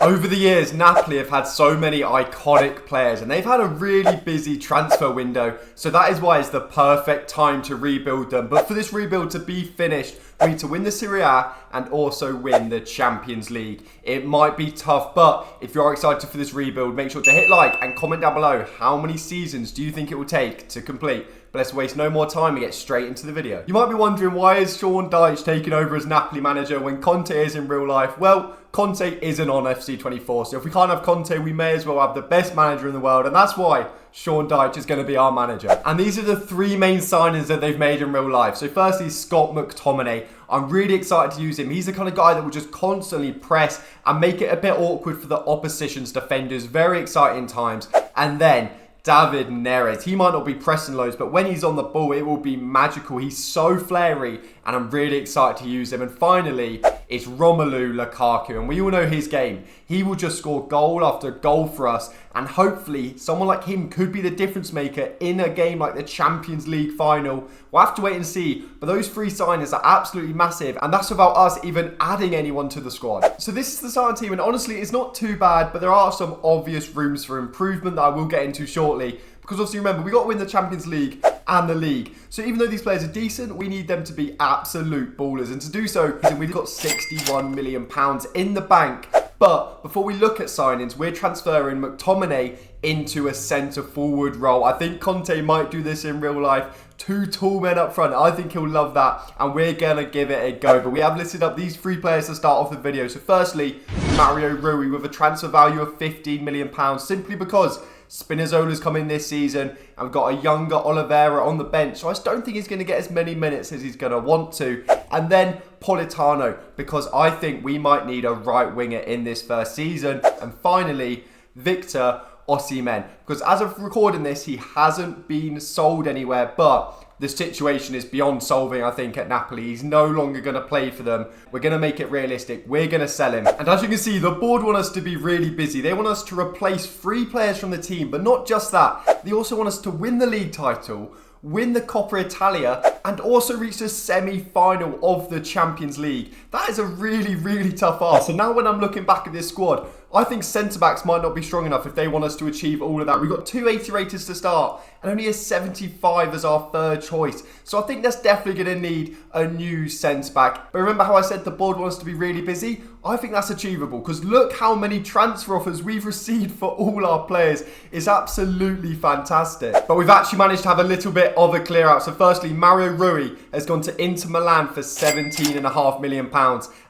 Over the years, Napoli have had so many iconic players and they've had a really busy transfer window, so that is why it's the perfect time to rebuild them. But for this rebuild to be finished, we need to win the Serie A and also win the Champions League. It might be tough, but if you're excited for this rebuild, make sure to hit like and comment down below how many seasons do you think it will take to complete. But let's waste no more time and get straight into the video. You might be wondering, why is Sean Dyche taking over as Napoli manager when Conte is in real life? Well, Conte isn't on FC24, so if we can't have Conte, we may as well have the best manager in the world, and that's why Sean Dyche is going to be our manager. And these are the three main signings that they've made in real life. So firstly, Scott McTominay. I'm really excited to use him. He's the kind of guy that will just constantly press and make it a bit awkward for the opposition's defenders. Very exciting times. And then David Neres. He might not be pressing loads, but when he's on the ball, it will be magical. He's so flary, and I'm really excited to use him. And finally, it's Romelu Lukaku, and we all know his game. He will just score goal after goal for us, and hopefully someone like him could be the difference maker in a game like the Champions League final. We'll have to wait and see, but those three signings are absolutely massive, and that's without us even adding anyone to the squad. So this is the starting team, and honestly, it's not too bad, but there are some obvious rooms for improvement that I will get into shortly, because obviously remember, we got to win the Champions League and the league. So even though these players are decent, we need them to be absolute ballers, and to do so, we've got £61 million in the bank. But before we look at signings, we're transferring McTominay into a centre forward role. I think Conte might do this in real life. Two tall men up front. I think he'll love that, and we're going to give it a go. But we have listed up these three players to start off the video. So firstly, Mario Rui with a transfer value of £15 million, simply because Spinazzola's come in this season and we've got a younger Oliveira on the bench, so I just don't think he's going to get as many minutes as he's going to want to. And then Politano, because I think we might need a right winger in this first season. And finally, Victor Osimhen, because as of recording this, he hasn't been sold anywhere, but the situation is beyond solving, I think, at Napoli. He's no longer going to play for them. We're going to make it realistic. We're going to sell him. And as you can see, the board want us to be really busy. They want us to replace 3 players from the team, but not just that. They also want us to win the league title, win the Coppa Italia, and also reach the semi-final of the Champions League. That is a really, really tough ask. So now when I'm looking back at this squad, I think centre-backs might not be strong enough if they want us to achieve all of that. We've got 2 80 raters to start and only a 75 as our third choice. So I think that's definitely going to need a new centre-back. But remember how I said the board wants to be really busy? I think that's achievable, because look how many transfer offers we've received for all our players. It's absolutely fantastic. But we've actually managed to have a little bit of a clear out. So firstly, Mario Rui has gone to Inter Milan for £17.5 million.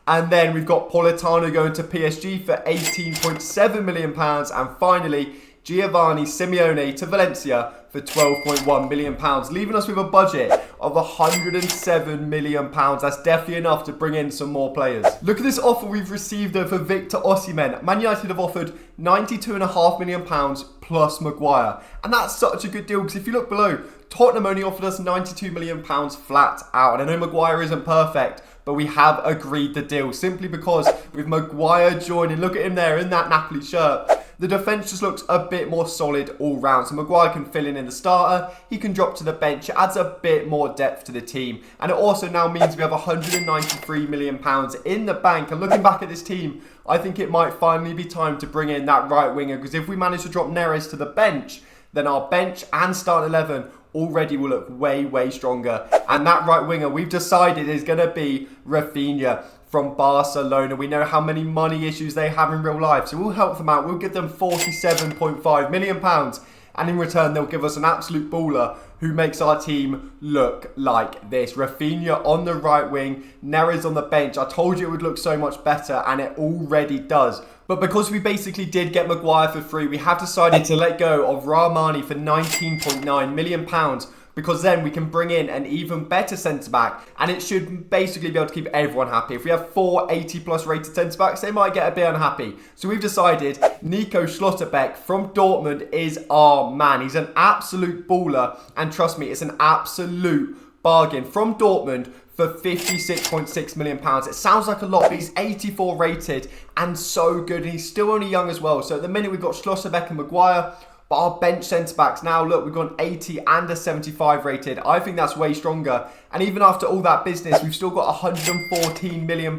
And then we've got Politano going to PSG for £18.7 million. And finally, Giovanni Simeone to Valencia for £12.1 million, leaving us with a budget of £107 million. That's definitely enough to bring in some more players. Look at this offer we've received though for Victor Osimhen. Man United have offered £92.5 million plus Maguire. And that's such a good deal, because if you look below, Tottenham only offered us £92 million flat out. And I know Maguire isn't perfect, but we have agreed the deal simply because with Maguire joining, look at him there in that Napoli shirt, the defence just looks a bit more solid all round. So Maguire can fill in the starter, he can drop to the bench, it adds a bit more depth to the team. And it also now means we have £193 million in the bank. And looking back at this team, I think it might finally be time to bring in that right winger, because if we manage to drop Neres to the bench, then our bench and start 11 already will look way, way stronger. And that right winger we've decided is going to be Raphinha from Barcelona. We know how many money issues they have in real life, so we'll help them out. We'll give them £47.5 million, and in return they'll give us an absolute baller who makes our team look like this. Raphinha on the right wing, Neres on the bench. I told you it would look so much better, and it already does. But because we basically did get Maguire for free, we have decided to let go of Rahmani for £19.9 million, because then we can bring in an even better centre-back, and it should basically be able to keep everyone happy. If we have 4 80+ rated centre-backs, they might get a bit unhappy. So we've decided Nico Schlotterbeck from Dortmund is our man. He's an absolute baller, and trust me, it's an absolute bargain from Dortmund for £56.6 million. It sounds like a lot, but he's 84 rated and so good, and he's still only young as well. So at the minute we've got Schlotterbeck and Maguire, but our bench centre-backs now, look, we've got an 80 and a 75 rated. I think that's way stronger. And even after all that business, we've still got £114 million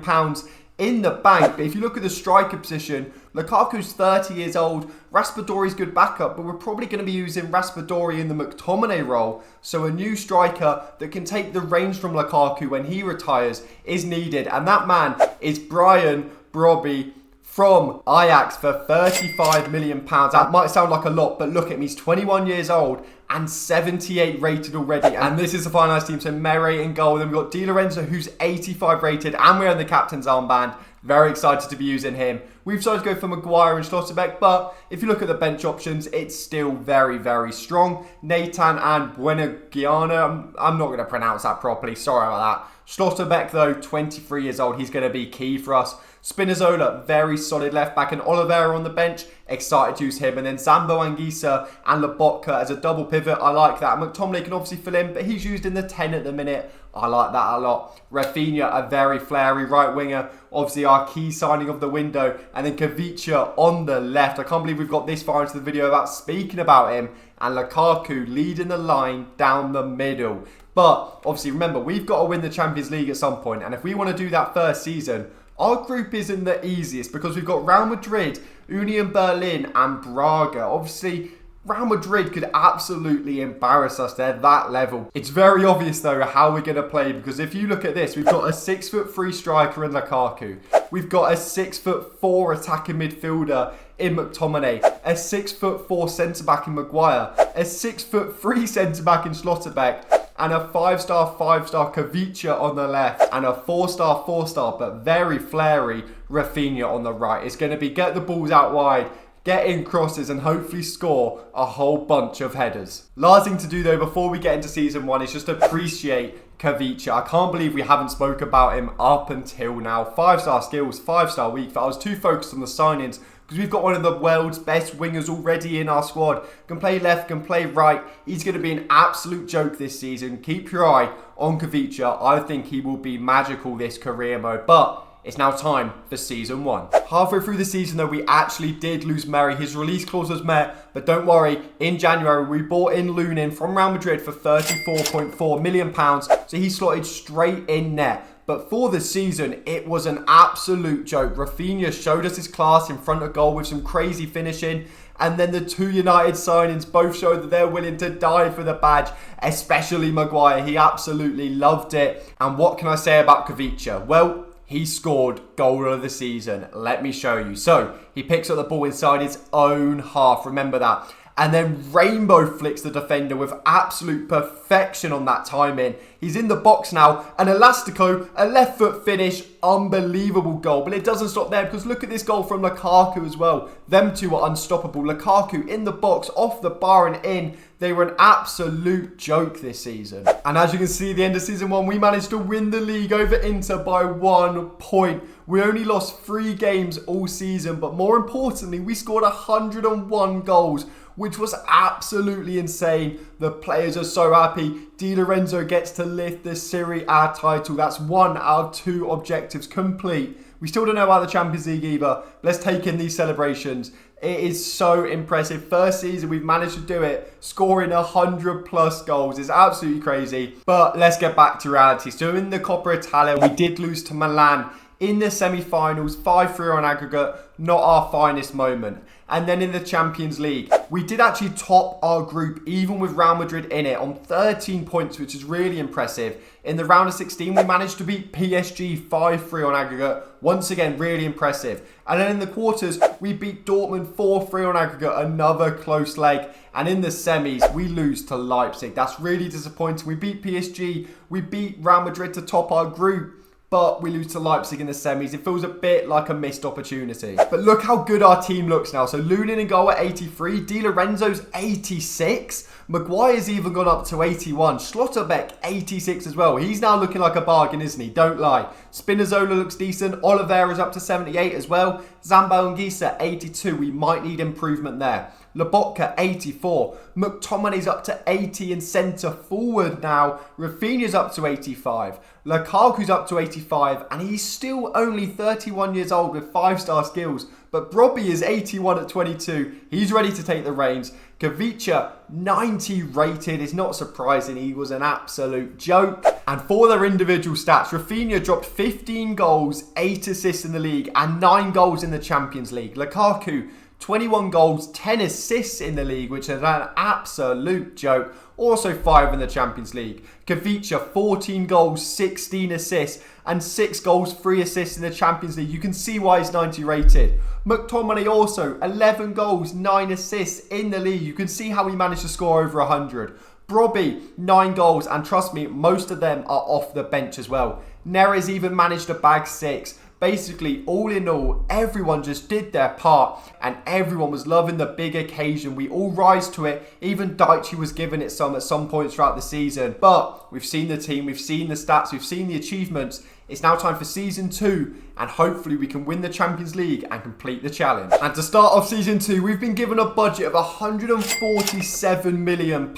in the bank. But if you look at the striker position, Lukaku's 30 years old, Raspadori's good backup, but we're probably going to be using Raspadori in the McTominay role. So a new striker that can take the reins from Lukaku when he retires is needed. And that man is Brian Brobby from Ajax for £35 million. That might sound like a lot, but look at him. He's 21 years old and 78 rated already. And this is the finalised team. So Mere in goal. Then we've got Di Lorenzo, who's 85 rated, and we're in the captain's armband. Very excited to be using him. We've decided to go for Maguire and Schlotterbeck, but if you look at the bench options, it's still very, very strong. Nathan and Buenagiana, I'm not going to pronounce that properly, sorry about that. Schlotterbeck, though, 23 years old, he's going to be key for us. Spinazzola, very solid left back, and Oliveira on the bench, excited to use him. And then Zambo Anguissa and Lobotka as a double pivot, I like that. McTominay can obviously fill in, but he's used in the 10 at the minute. I like that a lot. Raphinha, a very flary right winger, obviously our key signing of the window. And then Kavicha on the left. I can't believe we've got this far into the video without speaking about him. And Lukaku leading the line down the middle. But obviously, remember, we've got to win the Champions League at some point. And if we want to do that first season, our group isn't the easiest because we've got Real Madrid, Union Berlin and Braga. Obviously, Real Madrid could absolutely embarrass us. They're that level. It's very obvious, though, how we're going to play because if you look at this, we've got a 6'3" striker in Lukaku. We've got a 6'4" attacking midfielder in McTominay, a 6'4" centre-back in Maguire, a 6'3" centre-back in Schlotterbeck, and a 5-star Kavicha on the left, and a 4-star but very flary Raphinha on the right. It's going to be get the balls out wide, get in crosses, and hopefully score a whole bunch of headers. Last thing to do, though, before we get into Season 1 is just appreciate Kavicha. I can't believe we haven't spoke about him up until now. 5-star skills, 5-star week. I was too focused on the signings because we've got one of the world's best wingers already in our squad. Can play left, can play right. He's going to be an absolute joke this season. Keep your eye on Kavicha. I think he will be magical this career mode. But it's now time for Season 1. Halfway through the season, though, we actually did lose Mere. His release clause was met, but don't worry. In January, we bought in Lunin from Real Madrid for £34.4 million, so he slotted straight in net. But for the season, it was an absolute joke. Raphinha showed us his class in front of goal with some crazy finishing. And then the two United signings both showed that they're willing to die for the badge, especially Maguire. He absolutely loved it. And what can I say about Kavicha? Well, he scored goal of the season. Let me show you. So, he picks up the ball inside his own half. Remember that. And then rainbow flicks the defender with absolute perfection on that timing. He's in the box now. And Elastico, a left foot finish. Unbelievable goal. But it doesn't stop there because look at this goal from Lukaku as well. Them two are unstoppable. Lukaku in the box, off the bar and in. They were an absolute joke this season. And as you can see, at the end of Season 1, we managed to win the league over Inter by 1 point. We only lost 3 games all season. But more importantly, we scored 101 goals, which was absolutely insane. The players are so happy. Di Lorenzo gets to lift the Serie A title. That's 1 out of 2 objectives complete. We still don't know about the Champions League either. Let's take in these celebrations. It is so impressive. First season, we've managed to do it. Scoring 100 plus goals is absolutely crazy. But let's get back to reality. So in the Coppa Italia, we did lose to Milan in the semi-finals, 5-3 on aggregate. Not our finest moment. And then in the Champions League, we did actually top our group, even with Real Madrid in it, on 13 points, which is really impressive. In the round of 16, we managed to beat PSG 5-3 on aggregate. Once again, really impressive. And then in the quarters, we beat Dortmund 4-3 on aggregate, another close leg. And in the semis, we lose to Leipzig. That's really disappointing. We beat PSG, we beat Real Madrid to top our group, but we lose to Leipzig in the semis. It feels a bit like a missed opportunity. But look how good our team looks now. So Lunin in goal at 83. Di Lorenzo's 86. Maguire's even gone up to 81. Schlotterbeck, 86 as well. He's now looking like a bargain, isn't he? Don't lie. Spinazzola looks decent. Oliveira's up to 78 as well. Zambo Anguissa, 82. We might need improvement there. Lobotka, 84. McTominay's up to 80 in centre forward now. Raphinha's up to 85. Lukaku's up to 85. And he's still only 31 years old with 5-star skills. But Brobbey is 81 at 22. He's ready to take the reins. Kavicha, 90 rated. It's not surprising. He was an absolute joke. And for their individual stats, Raphinha dropped 15 goals, 8 assists in the league, and 9 goals in the Champions League. Lukaku, 21 goals, 10 assists in the league, which is an absolute joke. Also 5 in the Champions League. Kavicha, 14 goals, 16 assists, and 6 goals, 3 assists in the Champions League. You can see why he's 90 rated. McTominay also, 11 goals, 9 assists in the league. You can see how he managed to score over 100. Brobbey, 9 goals, and trust me, most of them are off the bench as well. Neres even managed to bag 6. Basically, all in all, everyone just did their part and everyone was loving the big occasion. We all rise to it. Even Daichi was giving it some at some points throughout the season. But we've seen the team, we've seen the stats, we've seen the achievements. It's now time for Season 2 and hopefully we can win the Champions League and complete the challenge. And to start off Season 2, we've been given a budget of £147 million.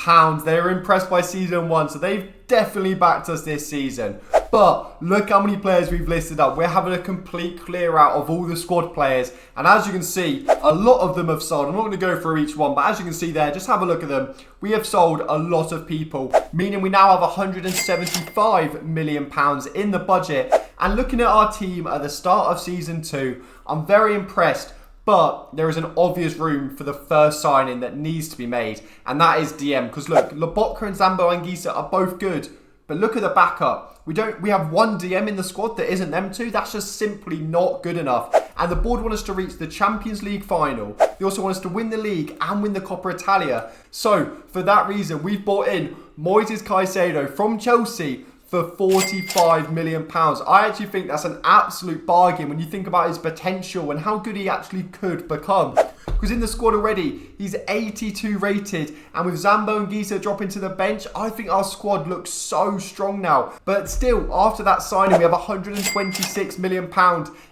They were impressed by Season 1, so they've definitely backed us this season. But look how many players we've listed up. We're having a complete clear out of all the squad players. And as you can see, a lot of them have sold. I'm not going to go through each one, but as you can see there, just have a look at them. We have sold a lot of people, meaning we now have £175 million in the budget. And looking at our team at the start of Season 2, I'm very impressed. But there is an obvious room for the first signing that needs to be made. And that is DM. Because look, Lobotka and Zambo Anguissa are both good. But look at the backup. We have one DM in the squad that isn't them two. That's just simply not good enough. And the board want us to reach the Champions League final. They also want us to win the league and win the Coppa Italia. So, for that reason, we've bought in Moises Caicedo from Chelsea for £45 million. I actually think that's an absolute bargain when you think about his potential and how good he actually could become. Because in the squad already, he's 82 rated. And with Zambo and Anguissa dropping to the bench, I think our squad looks so strong now. But still, after that signing, we have £126 million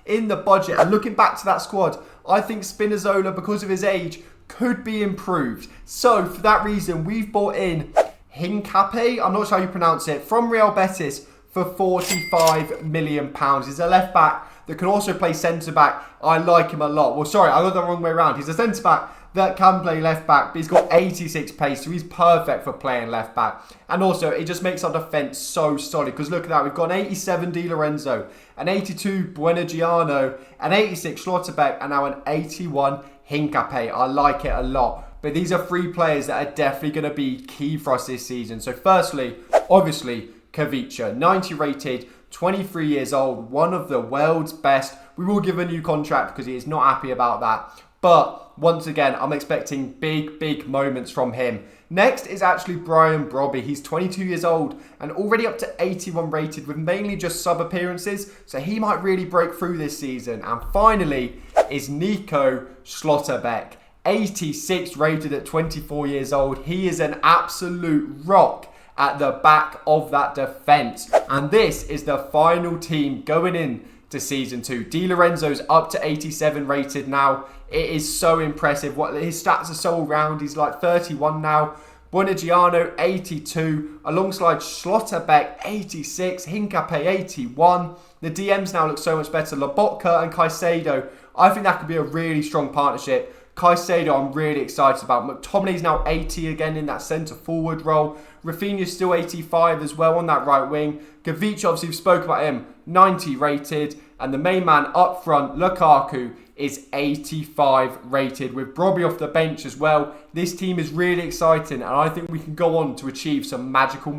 in the budget. And looking back to that squad, I think Spinazzola, because of his age, could be improved. So, for that reason, we've bought in Hincapié, I'm not sure how you pronounce it, from Real Betis for £45 million. He's a left back that can also play centre back. I like him a lot. Well, sorry, I got the wrong way around. He's a centre back that can play left back, but he's got 86 pace, so he's perfect for playing left back. And also, it just makes our defence so solid. Because look at that, we've got an 87 Di Lorenzo, an 82 Buenagiano, an 86 Schlotterbeck, and now an 81 Hincapié. I like it a lot. But these are 3 players that are definitely going to be key for us this season. So firstly, obviously, Kavicha, 90 rated, 23 years old, one of the world's best. We will give a new contract because he is not happy about that. But once again, I'm expecting big moments from him. Next is actually Brian Brobbey. He's 22 years old and already up to 81 rated with mainly just sub appearances. So he might really break through this season. And finally is Nico Schlotterbeck. 86 rated at 24 years old. He is an absolute rock at the back of that defence. And this is the final team going in to Season 2. Di Lorenzo's up to 87 rated now. It is so impressive. His stats are so all round. He's like 31 now. Buenagiano, 82. Alongside Schlotterbeck, 86. Hincapié, 81. The DMs now look so much better. Lobotka and Caicedo. I think that could be a really strong partnership. Caicedo, I'm really excited about. McTominay's now 80 again in that centre forward role. Raphinha's still 85 as well on that right wing. Kavicha, obviously we've spoke about him, 90 rated. And the main man up front, Lukaku, is 85 rated with Brobbey off the bench as well. This team is really exciting and I think we can go on to achieve some magical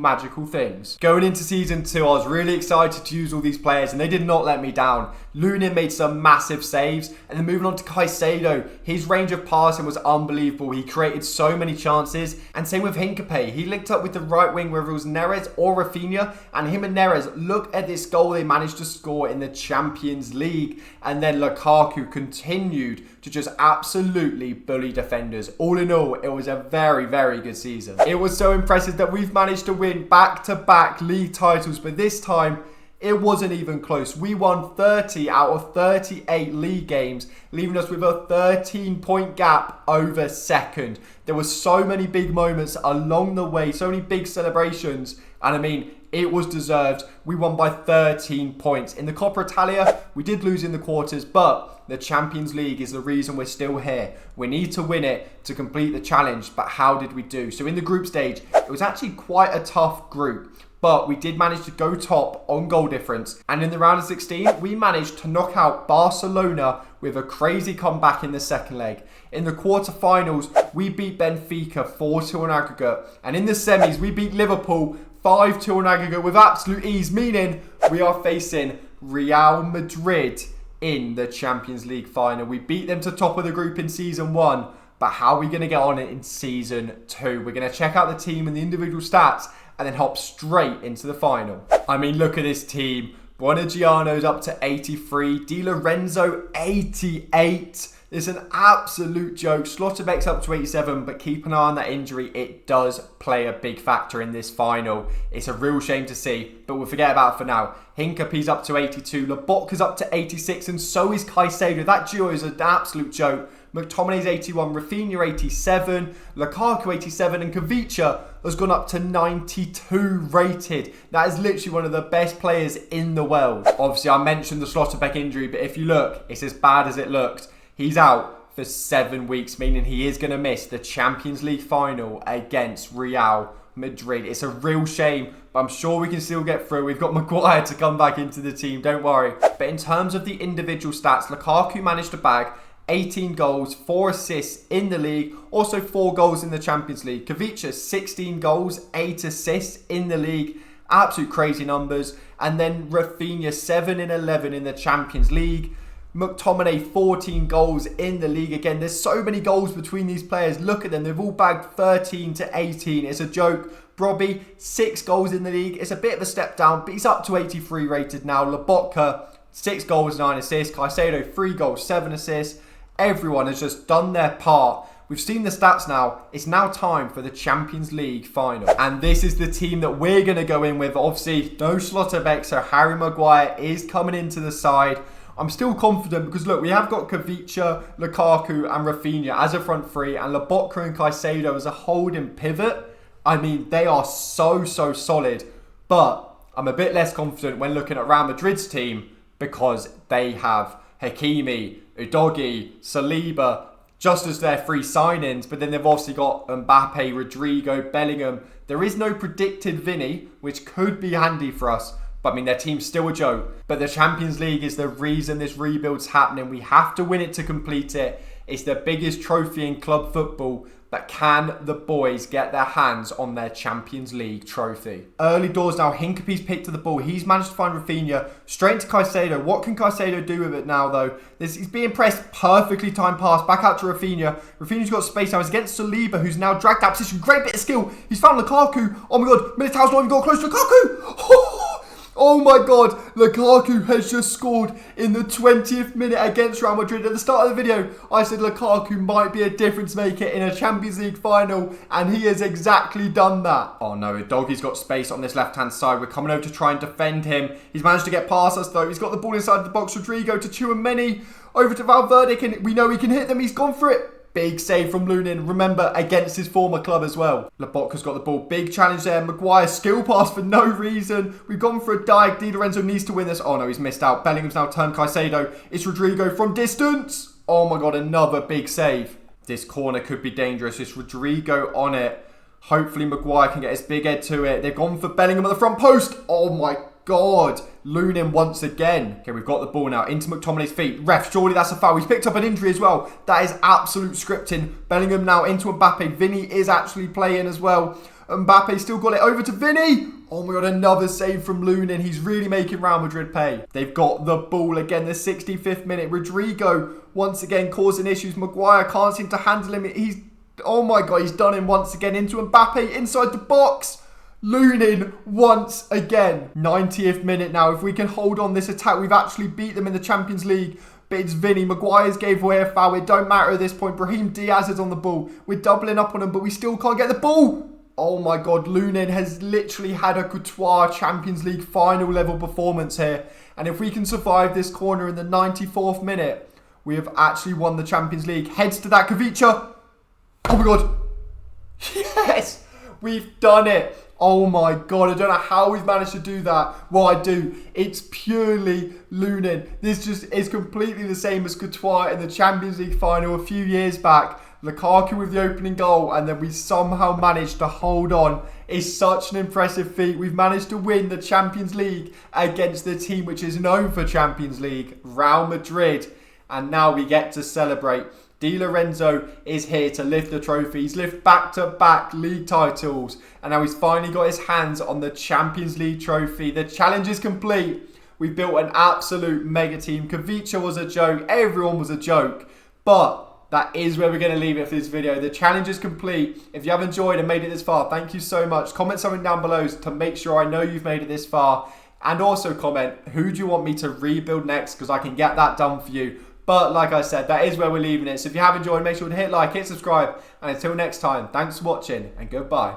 things. Going into Season 2, I was really excited to use all these players and they did not let me down. Lunin made some massive saves, and then moving on to Caicedo, his range of passing was unbelievable. He created so many chances, and same with Hincapié. He linked up with the right wing, whether it was Neres or Raphinha, and him and Neres, look at this goal they managed to score in the Champions League. And then Lukaku continued to just absolutely bully defenders. All in all, it was a very good season. It was so impressive that we've managed to win back-to-back league titles, but this time, it wasn't even close. We won 30 out of 38 league games, leaving us with a 13-point gap over second. There were so many big moments along the way, so many big celebrations. And I mean, It was deserved. We won by 13 points. In the Coppa Italia, we did lose in the quarters, but the Champions League is the reason we're still here. We need to win it to complete the challenge, but how did we do? So in the group stage, it was actually quite a tough group, but we did manage to go top on goal difference. And in the round of 16, we managed to knock out Barcelona with a crazy comeback in the second leg. In the quarterfinals, we beat Benfica 4-2 on aggregate. And in the semis, we beat Liverpool 5-2 on aggregate with absolute ease, meaning we are facing Real Madrid in the Champions League final. We beat them to top of the group in season 1, but how are we going to get on it in season 2? We're going to check out the team and the individual stats and then hop straight into the final. I mean, look at this team. Buonagiano's up to 83, Di Lorenzo 88. It's an absolute joke. Schlotterbeck's up to 87, but keep an eye on that injury. It does play a big factor in this final. It's a real shame to see, but we'll forget about it for now. Hincapié's up to 82, Lobotka's up to 86, and so is Caicedo. That duo is an absolute joke. McTominay's 81, Raphinha 87, Lukaku 87, and Kavicha has gone up to 92 rated. That is literally one of the best players in the world. Obviously, I mentioned the Schlotterbeck injury, but if you look, it's as bad as it looked. He's out for 7 weeks, meaning he is going to miss the Champions League final against Real Madrid. It's a real shame, but I'm sure we can still get through. We've got Maguire to come back into the team, don't worry. But in terms of the individual stats, Lukaku managed to bag 18 goals, 4 assists in the league, also 4 goals in the Champions League. Kavicha, 16 goals, 8 assists in the league. Absolute crazy numbers. And then Raphinha, 7 in 11 in the Champions League. McTominay, 14 goals in the league. Again, there's so many goals between these players. Look at them. They've all bagged 13 to 18. It's a joke. Brobby, 6 goals in the league. It's a bit of a step down, but he's up to 83 rated now. Lobotka, 6 goals, 9 assists. Caicedo, 3 goals, 7 assists. Everyone has just done their part. We've seen the stats now. It's now time for the Champions League final. And this is the team that we're going to go in with. Obviously, no Schlotterbeck, so Harry Maguire is coming into the side. I'm still confident because, look, we have got Kavicha, Lukaku and Raphinha as a front three and Lobotka and Caicedo as a holding pivot. I mean, they are so solid. But I'm a bit less confident when looking at Real Madrid's team because they have Hakimi, Udogie, Saliba, just as their free signings. But then they've obviously got Mbappe, Rodrigo, Bellingham. There is no predicted Vinny, which could be handy for us. But I mean, their team's still a joke. But the Champions League is the reason this rebuild's happening. We have to win it to complete it. It's the biggest trophy in club football. But can the boys get their hands on their Champions League trophy? Early doors now, Hincapié's picked to the ball. He's managed to find Raphinha. Straight to Caicedo. What can Caicedo do with it now, though? He's being pressed. Perfectly timed pass. Back out to Raphinha. Raphinha's got space now. He's against Saliba, who's now dragged out position. Great bit of skill. He's found Lukaku. Oh my god. Militao's not even got close to Lukaku. Oh my god, Lukaku has just scored in the 20th minute against Real Madrid. At the start of the video, I said Lukaku might be a difference maker in a Champions League final, and he has exactly done that. Oh no, Udogie's got space on this left-hand side. We're coming over to try and defend him. He's managed to get past us though. He's got the ball inside the box. Rodrigo to Tchouaméni, over to Valverde, and we know he can hit them. He's gone for it. Big save from Lunin, remember, against his former club as well. Lobotka's got the ball. Big challenge there. Maguire, skill pass for no reason. We've gone for a dive. Di Lorenzo needs to win this. Oh no, he's missed out. Bellingham's now turned Caicedo. It's Rodrigo from distance. Oh my god, another big save. This corner could be dangerous. It's Rodrigo on it. Hopefully Maguire can get his big head to it. They've gone for Bellingham at the front post. Oh my god. Lunin once again. Okay, we've got the ball now into McTominay's feet. Ref, surely that's a foul. He's picked up an injury as well. That is absolute scripting. Bellingham now into Mbappe. Vinny is actually playing as well. Mbappe still got it over to Vinny. Oh my god, another save from Lunin. He's really making Real Madrid pay. They've got the ball again. The 65th minute. Rodrigo once again causing issues. Maguire can't seem to handle him. Oh my god, he's done him once again into Mbappe inside the box. Lunin once again. 90th minute now. If we can hold on this attack, we've actually beat them in the Champions League. But it's Vinny. Maguire's gave away a foul. It don't matter at this point. Brahim Diaz is on the ball. We're doubling up on him, but we still can't get the ball. Oh my god, Lunin has literally had a couture Champions League final level performance here. And if we can survive this corner in the 94th minute, we have actually won the Champions League. Heads to that Kavicha. Oh my god. Yes, we've done it. Oh my god, I don't know how we've managed to do that. Well, I do. It's purely Lunin. This just is completely the same as Courtois in the Champions League final a few years back. Lukaku with the opening goal, and then we somehow managed to hold on. It's such an impressive feat. We've managed to win the Champions League against the team which is known for Champions League, Real Madrid. And now we get to celebrate. Di Lorenzo is here to lift the trophy. He's lifted back-to-back league titles. And now he's finally got his hands on the Champions League trophy. The challenge is complete. We've built an absolute mega team. Kavicha was a joke. Everyone was a joke. But that is where we're going to leave it for this video. The challenge is complete. If you have enjoyed and made it this far, thank you so much. Comment something down below to make sure I know you've made it this far. And also comment, who do you want me to rebuild next? Because I can get that done for you. But like I said, that is where we're leaving it. So if you have enjoyed, make sure to hit like, hit subscribe. And until next time, thanks for watching and goodbye.